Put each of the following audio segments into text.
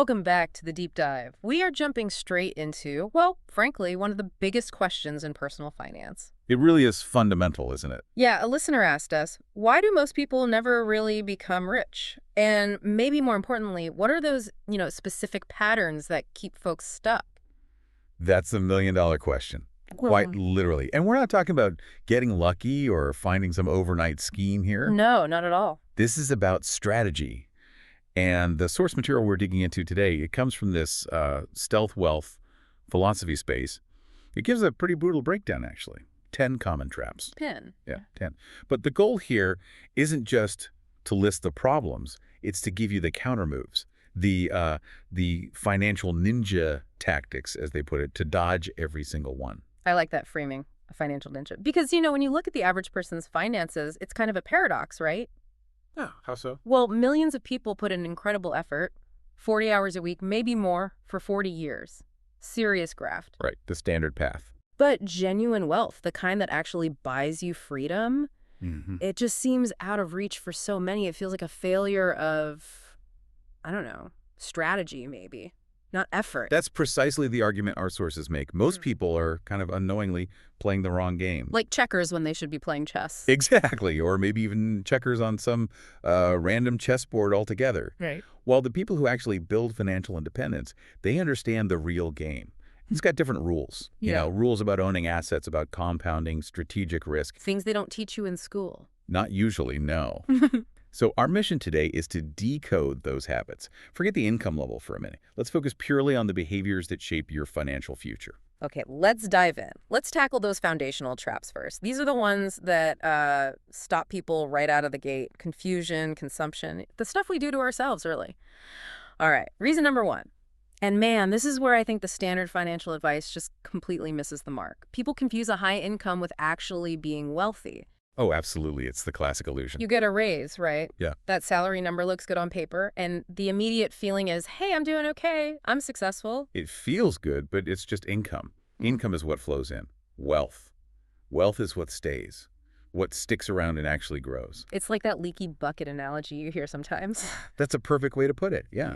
Welcome back to the deep dive. We are jumping straight into, well, frankly, one of the biggest questions in personal finance. It really is fundamental, isn't it? Yeah, a listener asked us, why do most people never really become rich? And maybe more importantly, what are those, specific patterns that keep folks stuck? That's the million-dollar question, quite Well, literally. And we're not talking about getting lucky or finding some overnight scheme here. no, not at all. This is about strategy. And the source material we're digging into today, it comes from this stealth wealth philosophy space. It gives a pretty brutal breakdown, actually. 10 common traps. Pin. Yeah, 10. But the goal here isn't just to list the problems. It's to give you the counter moves, the financial ninja tactics, as they put it, to dodge every single one. I like that framing, a financial ninja. Because, when you look at the average person's finances, it's kind of a paradox, right? Yeah, how so? Well, millions of people put in incredible effort, 40 hours a week, maybe more, for 40 years. Serious graft. Right, the standard path. But genuine wealth, the kind that actually buys you freedom, it just seems out of reach for so many. It feels like a failure of, I don't know, strategy maybe, not effort. That's precisely the argument our sources make. Most people are kind of unknowingly playing the wrong game. Like checkers when they should be playing chess. Exactly, or maybe even checkers on some random chessboard altogether. Right. While the people who actually build financial independence, they understand the real game. It's got different rules. Yeah. Rules about owning assets, about compounding, strategic risk. Things they don't teach you in school. Not usually, no. So our mission today is to decode those habits. Forget the income level for a minute. Let's focus purely on the behaviors that shape your financial future. Okay, let's dive in. Let's tackle those foundational traps first. These are the ones that stop people right out of the gate. Confusion, consumption, the stuff we do to ourselves, really. All right, reason number one. And man, this is where I think the standard financial advice just completely misses the mark. People confuse a high income with actually being wealthy. Oh, absolutely. It's the classic illusion. You get a raise, right? Yeah. That salary number looks good on paper, and the immediate feeling is, hey, I'm doing okay. I'm successful. It feels good, but it's just income. Income is what flows in. Wealth. Wealth is what stays, what sticks around and actually grows. It's like that leaky bucket analogy you hear sometimes. That's a perfect way to put it, yeah.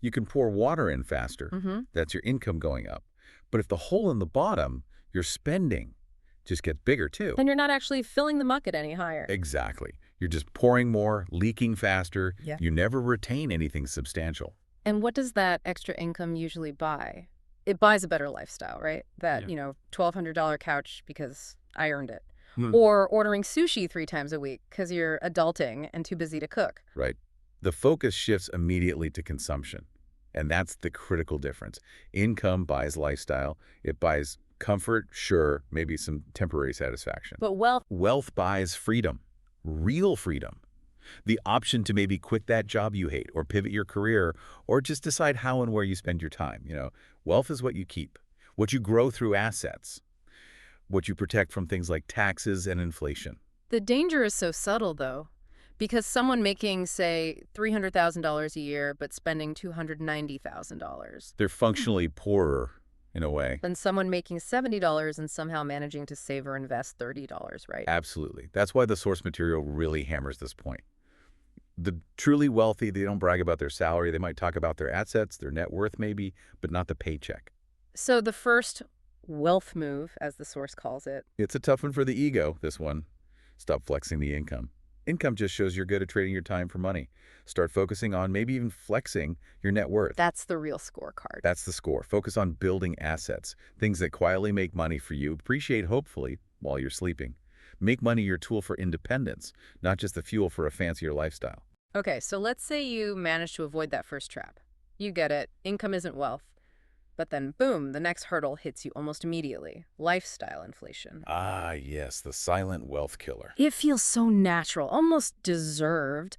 You can pour water in faster. That's your income going up. But if the hole in the bottom, your spending, just gets bigger too. Then you're not actually filling the bucket any higher. Exactly. You're just pouring more, leaking faster. Yeah. You never retain anything substantial. And what does that extra income usually buy? It buys a better lifestyle, right? That, $1,200 couch because I earned it. Or ordering sushi 3 times a week because you're adulting and too busy to cook. Right. The focus shifts immediately to consumption. And that's the critical difference. Income buys lifestyle. It buys comfort, sure, maybe some temporary satisfaction. But Wealth buys freedom, real freedom. The option to maybe quit that job you hate or pivot your career or just decide how and where you spend your time. Wealth is what you keep, what you grow through assets, what you protect from things like taxes and inflation. the danger is so subtle, though. Because someone making, say, $300,000 a year but spending $290,000. They're functionally poorer in a way. Than someone making $70 and somehow managing to save or invest $30, right? Absolutely. That's why the source material really hammers this point. The truly wealthy, they don't brag about their salary. They might talk about their assets, their net worth maybe, but not the paycheck. So the first wealth move, as the source calls it. It's a tough one for the ego, this one. Stop flexing the income. Income just shows you're good at trading your time for money. Start focusing on maybe even flexing your net worth. That's the real scorecard. That's the score. Focus on building assets, things that quietly make money for you. Appreciate, hopefully, while you're sleeping. Make money your tool for independence, not just the fuel for a fancier lifestyle. Okay, so let's say you manage to avoid that first trap. You get it. Income isn't wealth. But then, boom, the next hurdle hits you almost immediately. Lifestyle inflation. Ah, yes, the silent wealth killer. It feels so natural, almost deserved.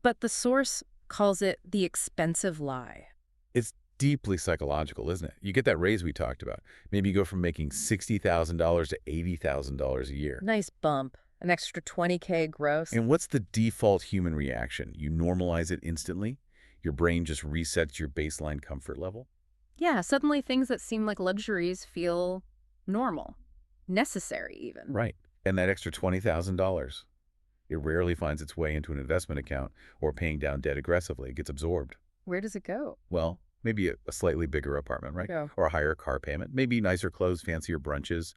But the source calls it the expensive lie. It's deeply psychological, isn't it? You get that raise we talked about. Maybe you go from making $60,000 to $80,000 a year. Nice bump. An extra $20K gross. And what's the default human reaction? You normalize it instantly? Your brain just resets your baseline comfort level? Yeah, suddenly things that seem like luxuries feel normal. Necessary, even. Right. And that extra $20,000, it rarely finds its way into an investment account or paying down debt aggressively. It gets absorbed. Where does it go? Well, maybe a slightly bigger apartment, right? Go. Or a higher car payment. Maybe nicer clothes, fancier brunches,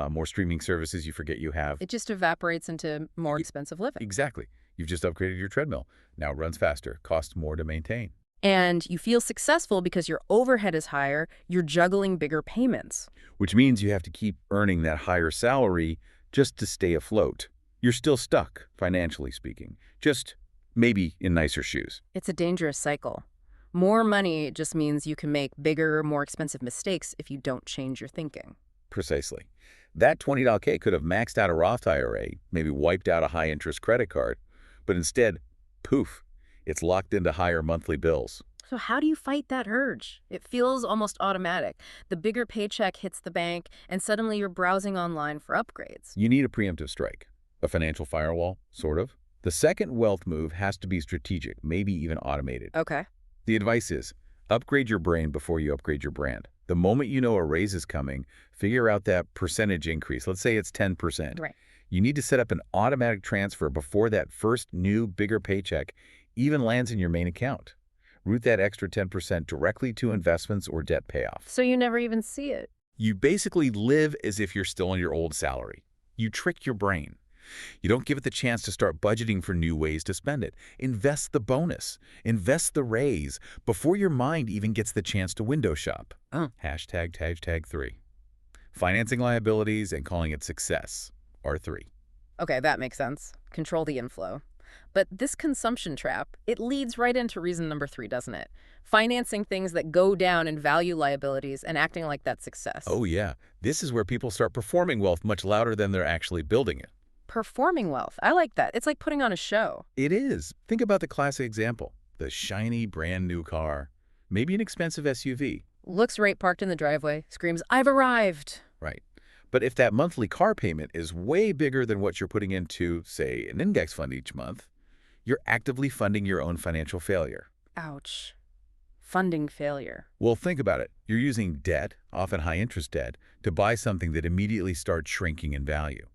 more streaming services you forget you have. It just evaporates into more Y- expensive living. exactly. You've just upgraded your treadmill. Now it runs faster, costs more to maintain. And you feel successful because your overhead is higher, you're juggling bigger payments. Which means you have to keep earning that higher salary just to stay afloat. You're still stuck, financially speaking, just maybe in nicer shoes. It's a dangerous cycle. More money just means you can make bigger, more expensive mistakes if you don't change your thinking. Precisely. That $20K could have maxed out a Roth IRA, maybe wiped out a high-interest credit card, but instead, poof, it's locked into higher monthly bills. So how do you fight that urge? It feels almost automatic. The bigger paycheck hits the bank, and suddenly you're browsing online for upgrades. You need a preemptive strike, a financial firewall, sort of. The second wealth move has to be strategic, maybe even automated. Okay. The advice is, upgrade your brain before you upgrade your brand. The moment you know a raise is coming, figure out that percentage increase. Let's say it's 10%. Right. You need to set up an automatic transfer before that first new, bigger paycheck even lands in your main account. Route that extra 10% directly to investments or debt payoff. So you never even see it. You basically live as if you're still on your old salary. You trick your brain. You don't give it the chance to start budgeting for new ways to spend it. Invest the bonus. Invest the raise before your mind even gets the chance to window shop. Oh. Hashtag 3. Financing liabilities and calling it success are 3. Okay, that makes sense. Control the inflow. But this consumption trap, it leads right into reason number 3, doesn't it? Financing things that go down in value liabilities and acting like that's success. Oh yeah, this is where people start performing wealth much louder than they're actually building it. Performing wealth. I like that. It's like putting on a show. It is. Think about the classic example. The shiny brand new car, maybe an expensive SUV. Looks right parked in the driveway, screams, "I've arrived." Right. But if that monthly car payment is way bigger than what you're putting into, say, an index fund each month, you're actively funding your own financial failure. Ouch. Funding failure. Well, think about it. You're using debt, often high-interest debt, to buy something that immediately starts shrinking in value.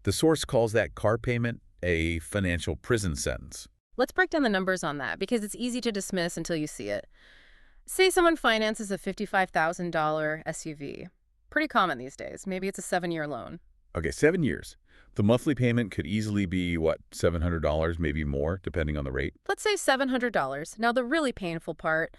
The source calls that car payment a financial prison sentence. Let's break down the numbers on that because it's easy to dismiss until you see it. Say someone finances a $55,000 SUV. Pretty common these days. Maybe it's a 7-year loan. Okay, 7 years. The monthly payment could easily be, what, $700, maybe more, depending on the rate. Let's say $700. Now, the really painful part,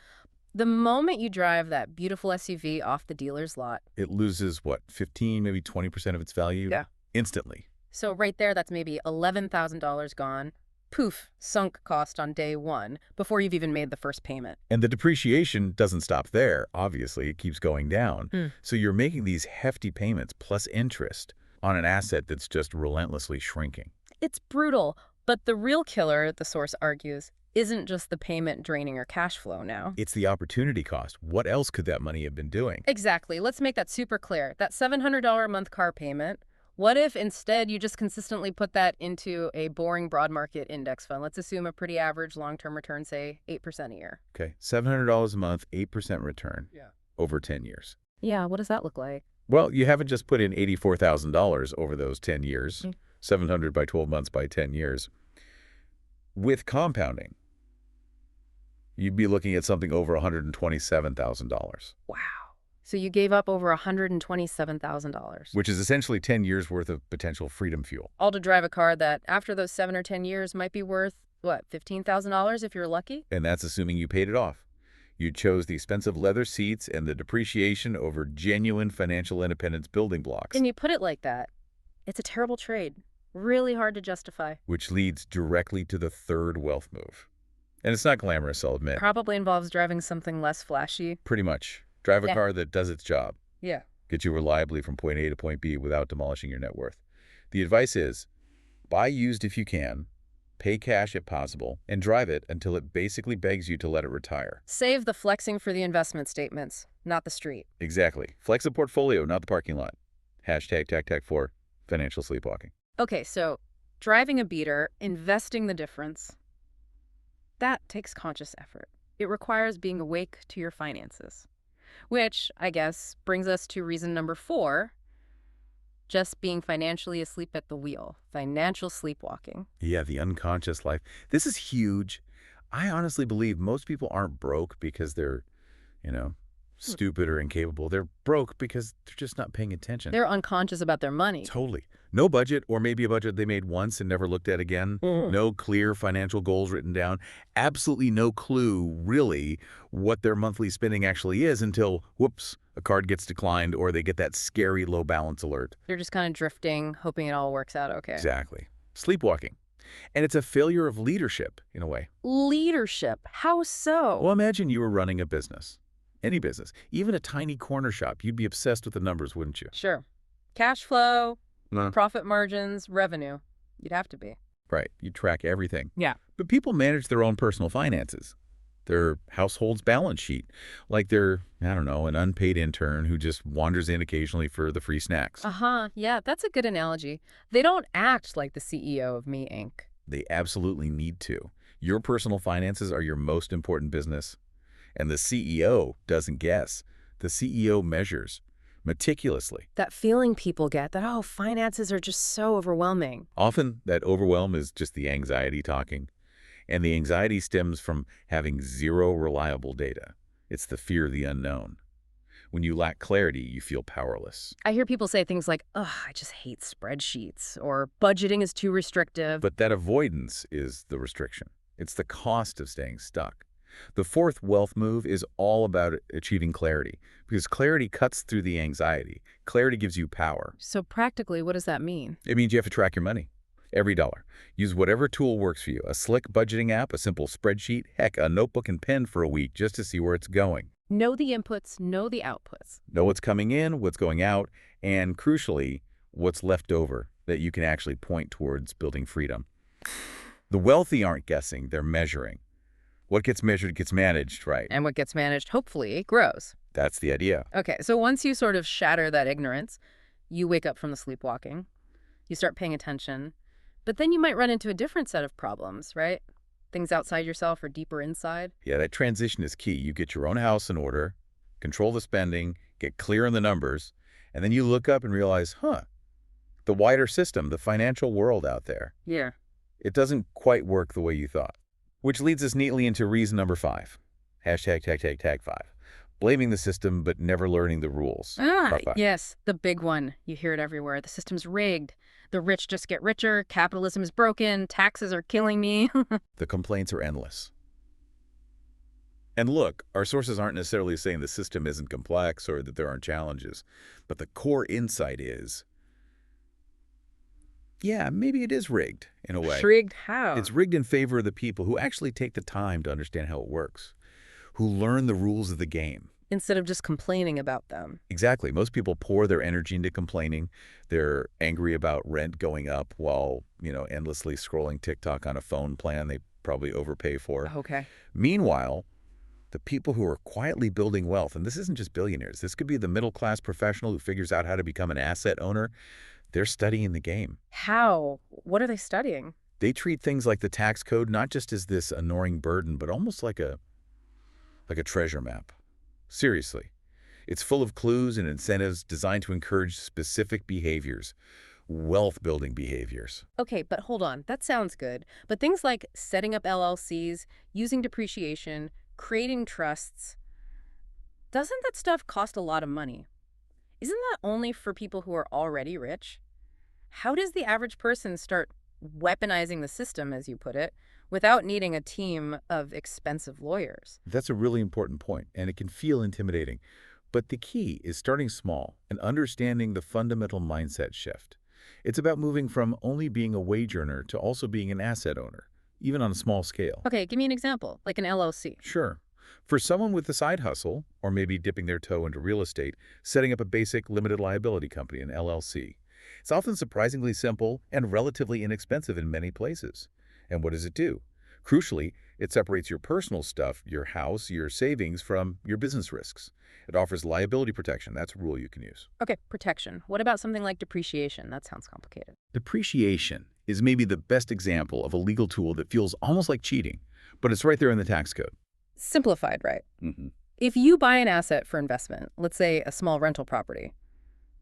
the moment you drive that beautiful SUV off the dealer's lot. It loses, what, 15, maybe 20% of its value? Yeah. Instantly. So right there, that's maybe $11,000 gone. Poof, sunk cost on day 1 before you've even made the first payment. And the depreciation doesn't stop there. Obviously, it keeps going down. So you're making these hefty payments plus interest on an asset that's just relentlessly shrinking. It's brutal, but the real killer, the source argues, isn't just the payment draining your cash flow now. It's the opportunity cost. What else could that money have been doing? Exactly. Let's make that super clear. That $700 a month car payment, what if instead you just consistently put that into a boring broad market index fund? Let's assume a pretty average long-term return, say 8% a year. Okay, $700 a month, 8% return. Yeah. Over 10 years. Yeah, what does that look like? Well, you haven't just put in $84,000 over those 10 years, 700 by 12 months by 10 years. With compounding, you'd be looking at something over $127,000. Wow. So you gave up over $127,000. Which is essentially 10 years worth of potential freedom fuel. All to drive a car that, after those 7 or 10 years, might be worth, what, $15,000 if you're lucky? And that's assuming you paid it off. You chose the expensive leather seats and the depreciation over genuine financial independence building blocks. And you put it like that. It's a terrible trade. Really hard to justify. Which leads directly to the third wealth move. And it's not glamorous, I'll admit. Probably involves driving something less flashy. Pretty much. Drive a Yeah. car that does its job. Yeah. Get you reliably from point A to point B without demolishing your net worth. The advice is, buy used if you can, pay cash if possible, and drive it until it basically begs you to let it retire. Save the flexing for the investment statements, not the street. Exactly. Flex the portfolio, not the parking lot. Hashtag TAC4, financial sleepwalking. Okay, so driving a beater, investing the difference, that takes conscious effort. It requires being awake to your finances. Which, I guess, brings us to reason number 4, just being financially asleep at the wheel, financial sleepwalking. Yeah, the unconscious life. This is huge. I honestly believe most people aren't broke because they're, you know, Hmm. stupid or incapable. They're broke because they're just not paying attention. They're unconscious about their money. Totally. No budget, or maybe a budget they made once and never looked at again. Mhm. No clear financial goals written down. Absolutely no clue, really, what their monthly spending actually is until, whoops, a card gets declined or they get that scary low balance alert. They're just kind of drifting, hoping it all works out okay. Exactly. Sleepwalking. And it's a failure of leadership, in a way. Leadership. How so? Well, imagine you were running a business. Any business. Even a tiny corner shop. You'd be obsessed with the numbers, wouldn't you? Sure. Cash flow, No. profit margins, revenue. You'd have to be. Right. You track everything. Yeah. But people manage their own personal finances, their household's balance sheet, like they're, I don't know, an unpaid intern who just wanders in occasionally for the free snacks. Uh-huh. Yeah, that's a good analogy. They don't act like the CEO of Me Inc. They absolutely need to. Your personal finances are your most important business. And the CEO doesn't guess. The CEO measures meticulously. That feeling people get that, oh, finances are just so overwhelming. Often that overwhelm is just the anxiety talking. And the anxiety stems from having zero reliable data. It's the fear of the unknown. When you lack clarity, you feel powerless. I hear people say things like, ugh, I just hate spreadsheets, or budgeting is too restrictive. But that avoidance is the restriction. It's the cost of staying stuck. The fourth wealth move is all about achieving clarity, because clarity cuts through the anxiety. Clarity gives you power. So practically, what does that mean? It means you have to track your money. Every dollar. Use whatever tool works for you. A slick budgeting app, a simple spreadsheet, heck, a notebook and pen for a week just to see where it's going. Know the inputs, know the outputs. Know what's coming in, what's going out, and crucially, what's left over that you can actually point towards building freedom. The wealthy aren't guessing, they're measuring. What gets measured gets managed, right? And what gets managed, hopefully, grows. That's the idea. Okay, so once you sort of shatter that ignorance, you wake up from the sleepwalking, you start paying attention, but then you might run into a different set of problems, right? Things outside yourself or deeper inside. Yeah, that transition is key. You get your own house in order, control the spending, get clear on the numbers, and then you look up and realize, the wider system, the financial world out there, Yeah. it doesn't quite work the way you thought. Which leads us neatly into reason number 5. Hashtag 5. Blaming the system but never learning the rules. Yes, the big one. You hear it everywhere. The system's rigged. The rich just get richer. Capitalism is broken. Taxes are killing me. The complaints are endless. And look, our sources aren't necessarily saying the system isn't complex or that there aren't challenges, but the core insight is, yeah, maybe it is rigged in a way. Rigged how? It's rigged in favor of the people who actually take the time to understand how it works, who learn the rules of the game. Instead of just complaining about them. Exactly. Most people pour their energy into complaining. They're angry about rent going up while, endlessly scrolling TikTok on a phone plan they probably overpay for. Okay. Meanwhile, the people who are quietly building wealth, and this isn't just billionaires, this could be the middle-class professional who figures out how to become an asset owner, they're studying the game. How? What are they studying? They treat things like the tax code not just as this annoying burden, but almost like a treasure map. Seriously. It's full of clues and incentives designed to encourage specific behaviors, wealth-building behaviors. Okay, but hold on. That sounds good. But things like setting up LLCs, using depreciation, creating trusts, doesn't that stuff cost a lot of money? Isn't that only for people who are already rich? How does the average person start weaponizing the system, as you put it, without needing a team of expensive lawyers? That's a really important point, and it can feel intimidating. But the key is starting small and understanding the fundamental mindset shift. It's about moving from only being a wage earner to also being an asset owner, even on a small scale. Okay, give me an example, like an LLC. Sure. For someone with a side hustle, or maybe dipping their toe into real estate, setting up a basic limited liability company, an LLC. It's often surprisingly simple and relatively inexpensive in many places. And what does it do? Crucially, it separates your personal stuff, your house, your savings, from your business risks. It offers liability protection. That's a rule you can use. Okay, protection. What about something like depreciation? That sounds complicated. Depreciation is maybe the best example of a legal tool that feels almost like cheating, but it's right there in the tax code. Simplified, right? Mm-hmm. If you buy an asset for investment, let's say a small rental property,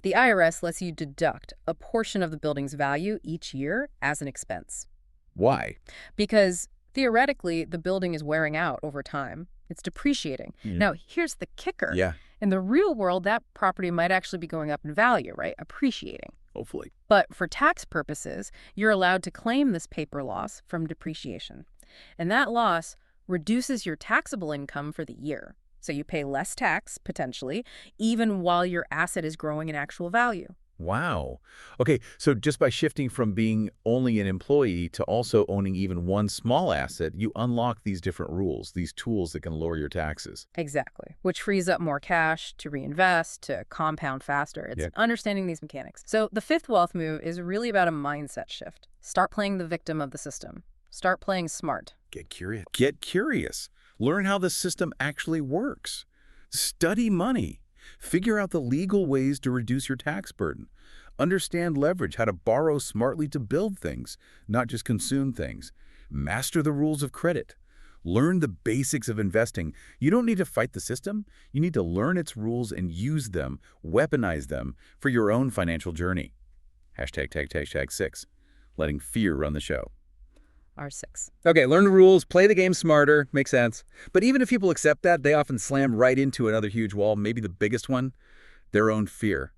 the IRS lets you deduct a portion of the building's value each year as an expense. Why? Because Theoretically, the building is wearing out over time. It's depreciating. Yeah. Now, here's the kicker. Yeah, In the real world, that property might actually be going up in value, right? Appreciating. hopefully. But for tax purposes, you're allowed to claim this paper loss from depreciation. And that loss reduces your taxable income for the year. So you pay less tax, potentially, even while your asset is growing in actual value. Wow. Okay, so just by shifting from being only an employee to also owning even one small asset, you unlock these different rules, these tools that can lower your taxes. Exactly. Which frees up more cash to reinvest, to compound faster. It's Yeah. understanding these mechanics. So the fifth wealth move is really about a mindset shift. Start playing the victim of the system. Start playing smart. Get curious. Get curious. Learn how the system actually works. Study money. Figure out the legal ways to reduce your tax burden. Understand leverage, how to borrow smartly to build things, not just consume things. Master the rules of credit. Learn the basics of investing. You don't need to fight the system. You need to learn its rules and use them, weaponize them for your own financial journey. #6. Letting fear run the show. R6. Okay, learn the rules, play the game smarter, makes sense. But even if people accept that, they often slam right into another huge wall, maybe the biggest one, their own fear.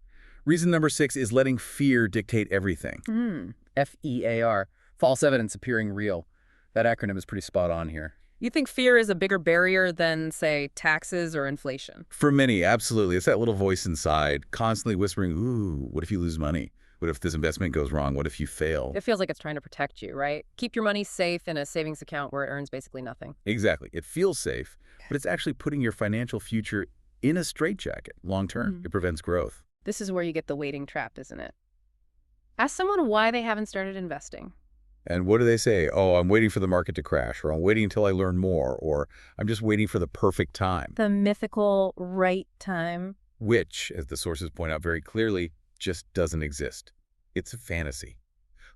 Reason number 6 is letting fear dictate everything. FEAR, false evidence appearing real. That acronym is pretty spot on here. You think fear is a bigger barrier than, say, taxes or inflation? For many, absolutely. It's that little voice inside, constantly whispering, ooh, what if you lose money? What if this investment goes wrong? What if you fail? It feels like it's trying to protect you, right? Keep your money safe in a savings account where it earns basically nothing. Exactly. It feels safe, but it's actually putting your financial future in a straitjacket long term. It prevents growth. This is where you get the waiting trap, isn't it? Ask someone why they haven't started investing. And what do they say? Oh, I'm waiting for the market to crash, or I'm waiting until I learn more, or I'm just waiting for the perfect time. The mythical right time. Which, as the sources point out very clearly, just doesn't exist. It's a fantasy.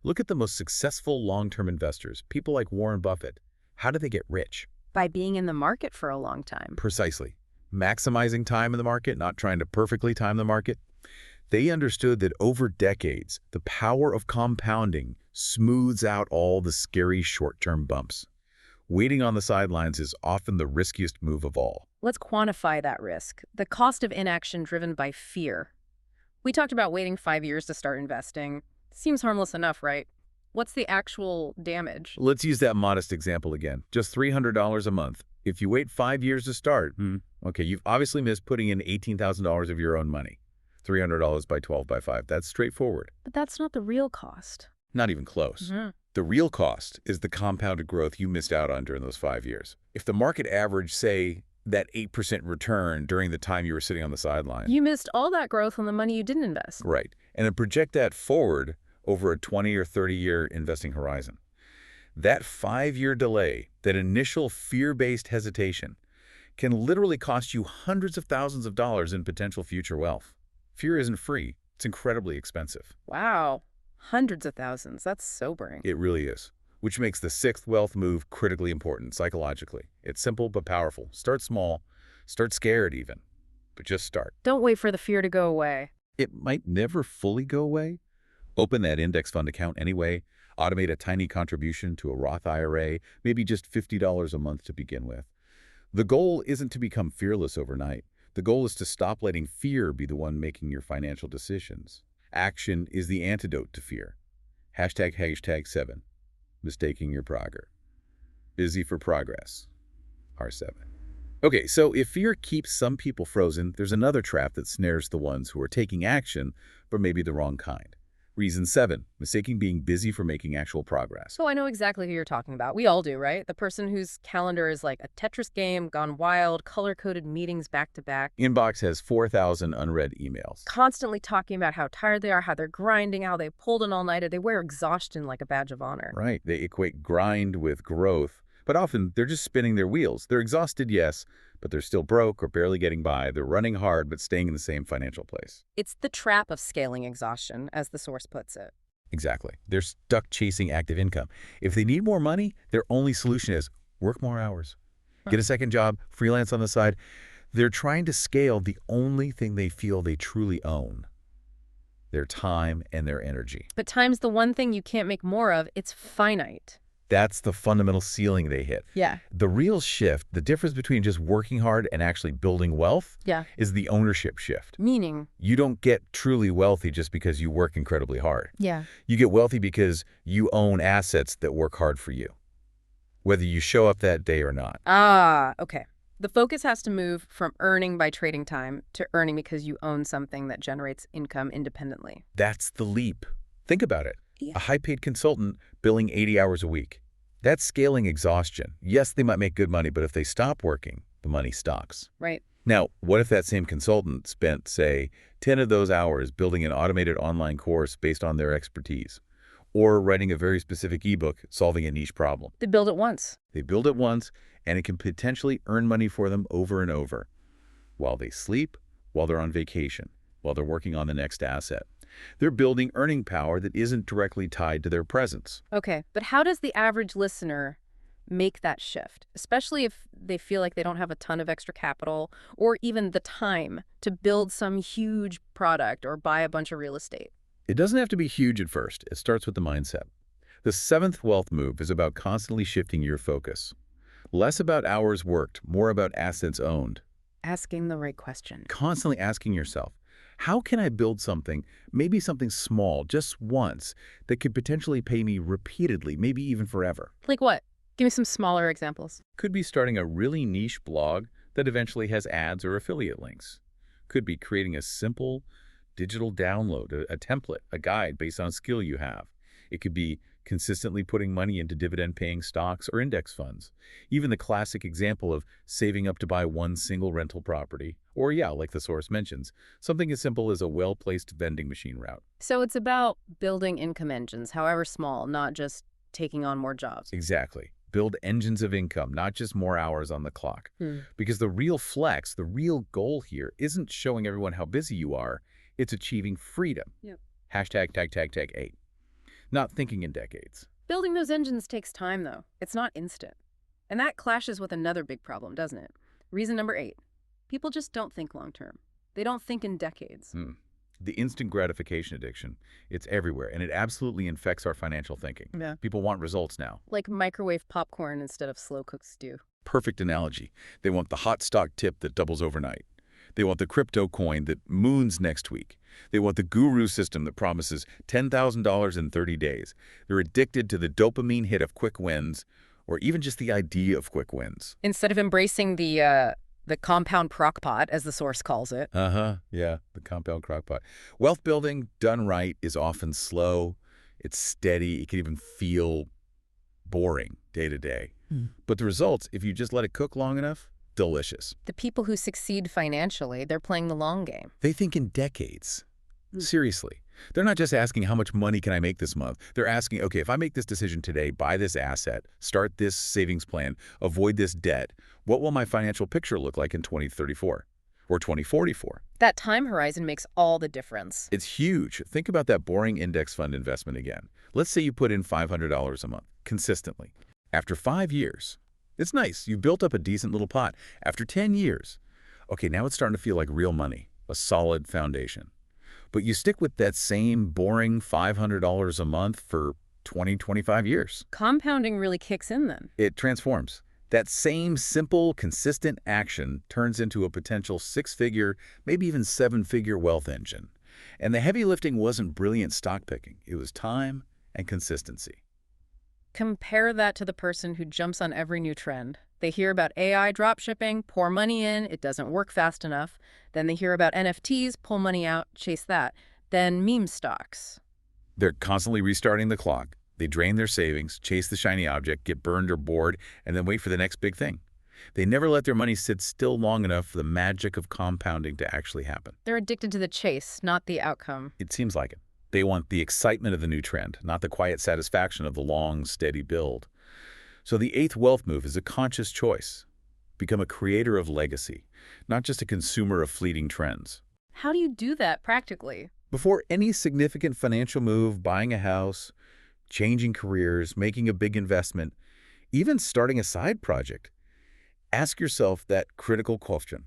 Look at the most successful long-term investors, people like Warren Buffett. How do they get rich? By being in the market for a long time. Precisely. Maximizing time in the market, not trying to perfectly time the market. They understood that over decades, the power of compounding smooths out all the scary short-term bumps. Waiting on the sidelines is often the riskiest move of all. Let's quantify that risk. The cost of inaction driven by fear. We talked about waiting 5 years to start investing. Seems harmless enough, right? What's the actual damage? Let's use that modest example again. Just $300 a month. If you wait 5 years to start, okay, you've obviously missed putting in $18,000 of your own money. $300 by 12 by 5. That's straightforward. But that's not the real cost. Not even close. The real cost is the compounded growth you missed out on during those 5 years. If the market averaged, say, that 8% return during the time you were sitting on the sideline. You missed all that growth on the money you didn't invest. Right. And then project that forward over a 20 or 30-year investing horizon. That 5-year delay, that initial fear-based hesitation, can literally cost you hundreds of thousands of dollars in potential future wealth. Fear isn't free. It's incredibly expensive. Wow. Hundreds of thousands. That's sobering. It really is. Which makes the 6th wealth move critically important psychologically. It's simple but powerful. Start small. Start scared even. But just start. Don't wait for the fear to go away. It might never fully go away. Open that index fund account anyway. Automate a tiny contribution to a Roth IRA, maybe just $50 a month to begin with. The goal isn't to become fearless overnight. The goal is to stop letting fear be the one making your financial decisions. Action is the antidote to fear. #7. Mistaking your progress. Busy for progress. R7. Okay, so if fear keeps some people frozen, there's another trap that snares the ones who are taking action, but maybe the wrong kind. Reason 7, mistaking being busy for making actual progress. So I know exactly who you're talking about. We all do, right? The person whose calendar is like a Tetris game gone wild, color-coded meetings back to back. Inbox has 4,000 unread emails. Constantly talking about how tired they are, how they're grinding, how they pulled an all-nighter. They wear exhaustion like a badge of honor. Right, they equate grind with growth, but often they're just spinning their wheels. They're exhausted, yes, but they're still broke or barely getting by. They're running hard, but staying in the same financial place. It's the trap of scaling exhaustion, as the source puts it. Exactly. They're stuck chasing active income. If they need more money, their only solution is work more hours. Get a second job, freelance on the side. They're trying to scale the only thing they feel they truly own: their time and their energy. But time's the one thing you can't make more of. It's finite. That's the fundamental ceiling they hit. Yeah. The real shift, the difference between just working hard and actually building wealth, Yeah. is the ownership shift. Meaning? You don't get truly wealthy just because you work incredibly hard. Yeah. You get wealthy because you own assets that work hard for you, whether you show up that day or not. Ah, okay. The focus has to move from earning by trading time to earning because you own something that generates income independently. That's the leap. Think about it. Yeah. A high-paid consultant billing 80 hours a week. That's scaling exhaustion. Yes, they might make good money, but if they stop working, the money stops. Right. Now, what if that same consultant spent, say, 10 of those hours building an automated online course based on their expertise, or writing a very specific ebook solving a niche problem? They build it once. They build it once, and it can potentially earn money for them over and over, while they sleep, while they're on vacation, while they're working on the next asset. They're building earning power that isn't directly tied to their presence. Okay, but how does the average listener make that shift, especially if they feel like they don't have a ton of extra capital or even the time to build some huge product or buy a bunch of real estate? It doesn't have to be huge at first. It starts with the mindset. The seventh wealth move is about constantly shifting your focus. Less about hours worked, more about assets owned. Asking the right question. Constantly asking yourself, how can I build something, maybe something small, just once, that could potentially pay me repeatedly, maybe even forever? Like what? Give me some smaller examples. Could be starting a really niche blog that eventually has ads or affiliate links. Could be creating a simple digital download, a template, a guide based on a skill you have. It could be consistently putting money into dividend-paying stocks or index funds. Even the classic example of saving up to buy one single rental property. Or yeah, like the source mentions, something as simple as a well-placed vending machine route. So it's about building income engines, however small, not just taking on more jobs. Exactly. Build engines of income, not just more hours on the clock. Because the real flex, the real goal here isn't showing everyone how busy you are, it's achieving freedom. Yep. Hashtag tag tag tag 8. Not thinking in decades. Building those engines takes time, though. It's not instant. And that clashes with another big problem, doesn't it? Reason number 8. People just don't think long term. They don't think in decades. The instant gratification addiction, it's everywhere, and it absolutely infects our financial thinking. Yeah. People want results now. Like microwave popcorn instead of slow-cooked stew. Perfect analogy. They want the hot stock tip that doubles overnight. They want the crypto coin that moons next week. They want the guru system that promises $10,000 in 30 days. They're addicted to the dopamine hit of quick wins, or even just the idea of quick wins. Instead of embracing the compound crockpot, as the source calls it. Yeah, the compound crockpot. Wealth building done right is often slow. It's steady. It can even feel boring day to day. But the results, if you just let it cook long enough, delicious. The people who succeed financially, they're playing the long game. They think in decades. Seriously. They're not just asking how much money can I make this month. They're asking, okay, if I make this decision today, buy this asset, start this savings plan, avoid this debt, what will my financial picture look like in 2034 or 2044? That time horizon makes all the difference. It's huge. Think about that boring index fund investment again. Let's say you put in $500 a month consistently. After 5 years, it's nice. You've built up a decent little pot. After 10 years, okay, now it's starting to feel like real money, a solid foundation. But you stick with that same boring $500 a month for 20, 25 years. Compounding really kicks in then. It transforms. That same simple, consistent action turns into a potential 6-figure, maybe even 7-figure wealth engine. And the heavy lifting wasn't brilliant stock picking. It was time and consistency. Compare that to the person who jumps on every new trend. They hear about AI dropshipping, pour money in, it doesn't work fast enough. Then they hear about NFTs, pull money out, chase that. Then meme stocks. They're constantly restarting the clock. They drain their savings, chase the shiny object, get burned or bored, and then wait for the next big thing. They never let their money sit still long enough for the magic of compounding to actually happen. They're addicted to the chase, not the outcome. It seems like it. They want the excitement of the new trend, not the quiet satisfaction of the long, steady build. So the 8th wealth move is a conscious choice. Become a creator of legacy, not just a consumer of fleeting trends. How do you do that practically? Before any significant financial move, buying a house, changing careers, making a big investment, even starting a side project, ask yourself that critical question.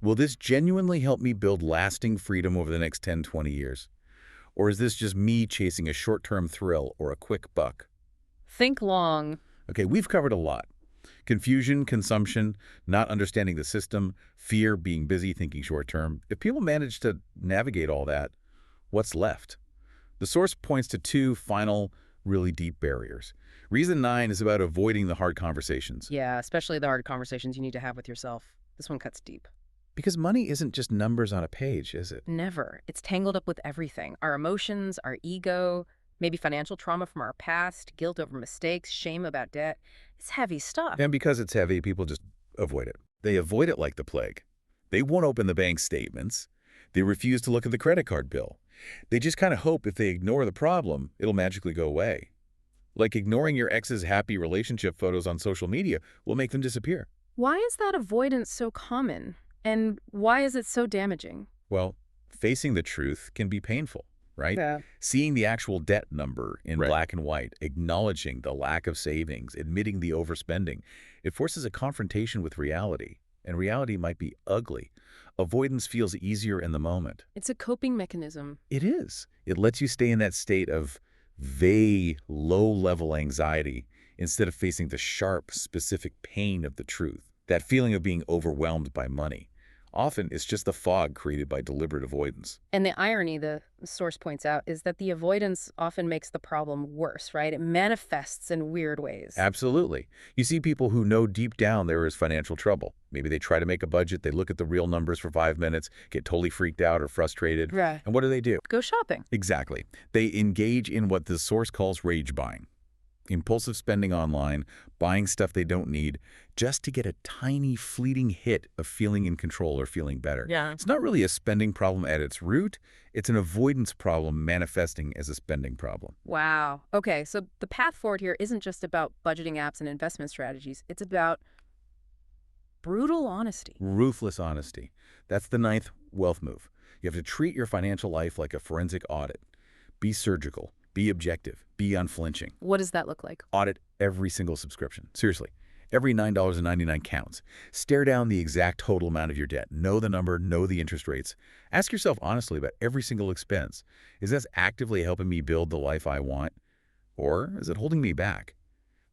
Will this genuinely help me build lasting freedom over the next 10, 20 years? Or is this just me chasing a short-term thrill or a quick buck? Think long. Okay, we've covered a lot. Confusion, consumption, not understanding the system, fear, being busy, thinking short term. If people manage to navigate all that, what's left? The source points to two final, really deep barriers. Reason 9 is about avoiding the hard conversations. Yeah, especially the hard conversations you need to have with yourself. This one cuts deep. Because money isn't just numbers on a page, is it? Never. It's tangled up with everything. Our emotions, our ego, maybe financial trauma from our past, guilt over mistakes, shame about debt. It's heavy stuff. And because it's heavy, people just avoid it. They avoid it like the plague. They won't open the bank statements. They refuse to look at the credit card bill. They just kind of hope if they ignore the problem, it'll magically go away. Like ignoring your ex's happy relationship photos on social media will make them disappear. Why is that avoidance so common? And why is it so damaging? Well, facing the truth can be painful, right? Yeah. Seeing the actual debt number in Right. black and white, acknowledging the lack of savings, admitting the overspending, it forces a confrontation with reality. And reality might be ugly. Avoidance feels easier in the moment. It's a coping mechanism. It is. It lets you stay in that state of vague, low-level anxiety instead of facing the sharp, specific pain of the truth. That feeling of being overwhelmed by money. Often, it's just the fog created by deliberate avoidance. And the irony, the source points out, is that the avoidance often makes the problem worse, right? It manifests in weird ways. Absolutely. You see people who know deep down there is financial trouble. Maybe they try to make a budget, they look at the real numbers for 5 minutes, get totally freaked out or frustrated. Right. And what do? Go shopping. Exactly. They engage in what the source calls rage buying. Impulsive spending online, buying stuff they don't need, just to get a tiny fleeting hit of feeling in control or feeling better. Yeah. It's not really a spending problem at its root. It's an avoidance problem manifesting as a spending problem. Wow. Okay, so the path forward here isn't just about budgeting apps and investment strategies. It's about brutal honesty. Ruthless honesty. That's the 9th wealth move. You have to treat your financial life like a forensic audit. Be surgical. Be objective. Be unflinching. What does that look like? Audit every single subscription. Seriously. Every $9.99 counts. Stare down the exact total amount of your debt. Know the number, know the interest rates. Ask yourself honestly about every single expense. Is this actively helping me build the life I want? Or is it holding me back?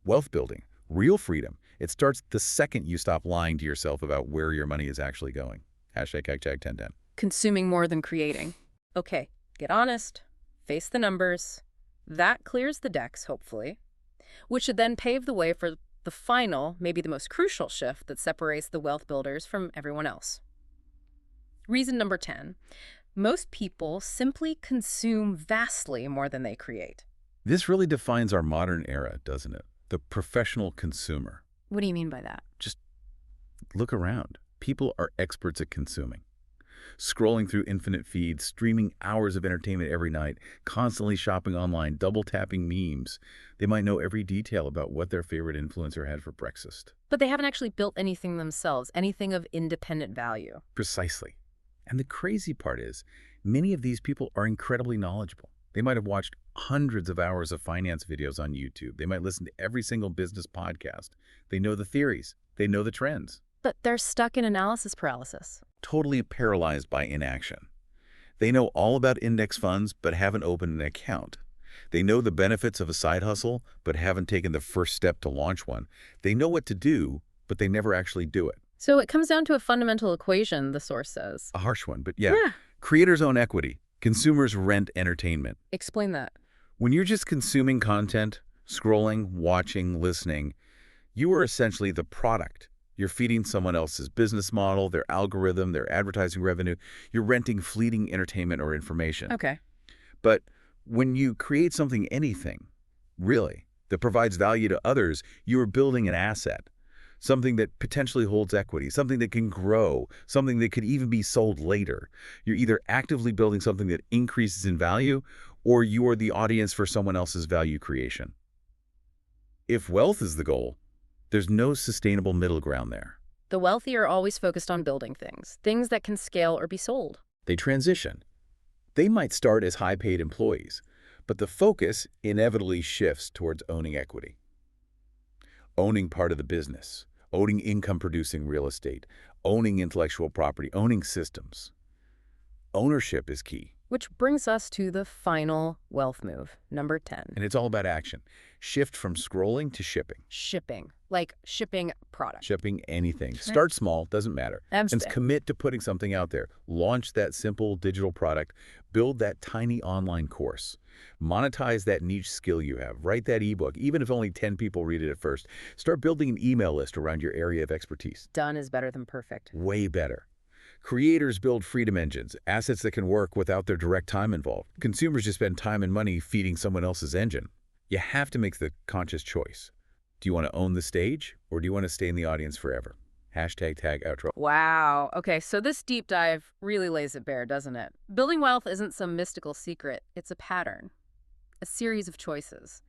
Wealth building, real freedom. It starts the second you stop lying to yourself about where your money is actually going. Hashtag 1010. Consuming more than creating. Okay, get honest, face the numbers. That clears the decks, hopefully, which should then pave the way for the final, maybe the most crucial shift that separates the wealth builders from everyone else. Reason number 10. Most people simply consume vastly more than they create. This really defines our modern era, doesn't it? The professional consumer. What do you mean by that? Just look around. People are experts at consuming. Scrolling through infinite feeds, streaming hours of entertainment every night, constantly shopping online, double-tapping memes. They might know every detail about what their favorite influencer had for breakfast. But they haven't actually built anything themselves, anything of independent value. Precisely. And the crazy part is, many of these people are incredibly knowledgeable. They might have watched hundreds of hours of finance videos on YouTube. They might listen to every single business podcast. They know the theories. They know the trends. But they're stuck in analysis paralysis. Totally paralyzed by inaction. They know all about index funds, but haven't opened an account. They know the benefits of a side hustle, but haven't taken the first step to launch one. They know what to do, but they never actually do it. So it comes down to a fundamental equation, the source says. A harsh one, but yeah. Creators own equity. Consumers rent entertainment. Explain that. When you're just consuming content, scrolling, watching, listening, you are essentially the product. You're feeding someone else's business model, their algorithm, their advertising revenue. You're renting fleeting entertainment or information. Okay. But when you create something, anything, really, that provides value to others, you are building an asset. Something that potentially holds equity, something that can grow, something that could even be sold later. You're either actively building something that increases in value, or you are the audience for someone else's value creation. If wealth is the goal, there's no sustainable middle ground there. The wealthy are always focused on building things that can scale or be sold. They transition. They might start as high-paid employees, but the focus inevitably shifts towards owning equity. Owning part of the business, owning income-producing real estate, owning intellectual property, owning systems. Ownership is key. Which brings us to the final wealth move, number 10. And it's all about action. Shift from scrolling to shipping. Shipping, like shipping product. Shipping anything. Right. Start small, doesn't matter. And Abstain. commit to putting something out there. Launch that simple digital product. Build that tiny online course. Monetize that niche skill you have. Write that ebook, even if only 10 people read it at first. Start building an email list around your area of expertise. Done is better than perfect. Way better. Creators build freedom engines, assets that can work without their direct time involved. Consumers just spend time and money feeding someone else's engine. You have to make the conscious choice. Do you want to own the stage, or do you want to stay in the audience forever? Hashtag tag outro. Wow. Okay, so this deep dive really lays it bare, doesn't it? Building wealth isn't some mystical secret. It's a pattern, a series of choices.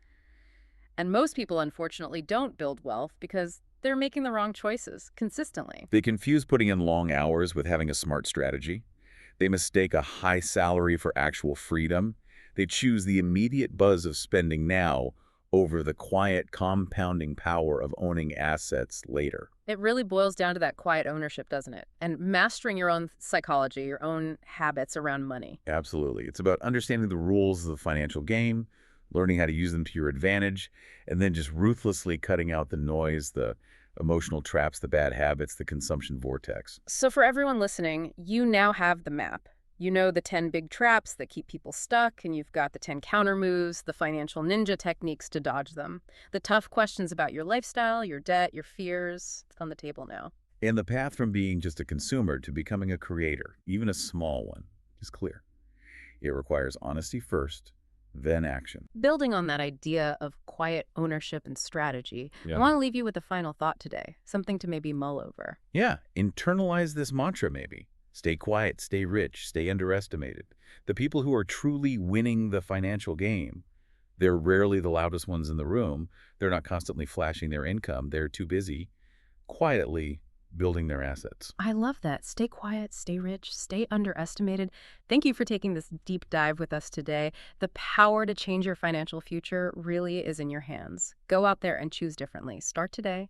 And most people, unfortunately, don't build wealth because they're making the wrong choices consistently. They confuse putting in long hours with having a smart strategy. They mistake a high salary for actual freedom. They choose the immediate buzz of spending now over the quiet compounding power of owning assets later. It really boils down to that quiet ownership, doesn't it? And mastering your own psychology, your own habits around money. Absolutely. It's about understanding the rules of the financial game, learning how to use them to your advantage, and then just ruthlessly cutting out the noise, the emotional traps, the bad habits, the consumption vortex. So for everyone listening, you now have the map. You know the 10 big traps that keep people stuck, and you've got the 10 counter moves, the financial ninja techniques to dodge them. The tough questions about your lifestyle, your debt, your fears, it's on the table now. And the path from being just a consumer to becoming a creator, even a small one, is clear. It requires honesty first, then action. Building on that idea of quiet ownership and strategy, Yeah. I want to leave you with a final thought today, something to maybe mull over. Yeah, internalize this mantra maybe. Stay quiet, stay rich, stay underestimated. The people who are truly winning the financial game, they're rarely the loudest ones in the room. They're not constantly flashing their income. They're too busy quietly building their assets. I love that. Stay quiet, stay rich, stay underestimated. Thank you for taking this deep dive with us today. The power to change your financial future really is in your hands. Go out there and choose differently. Start today.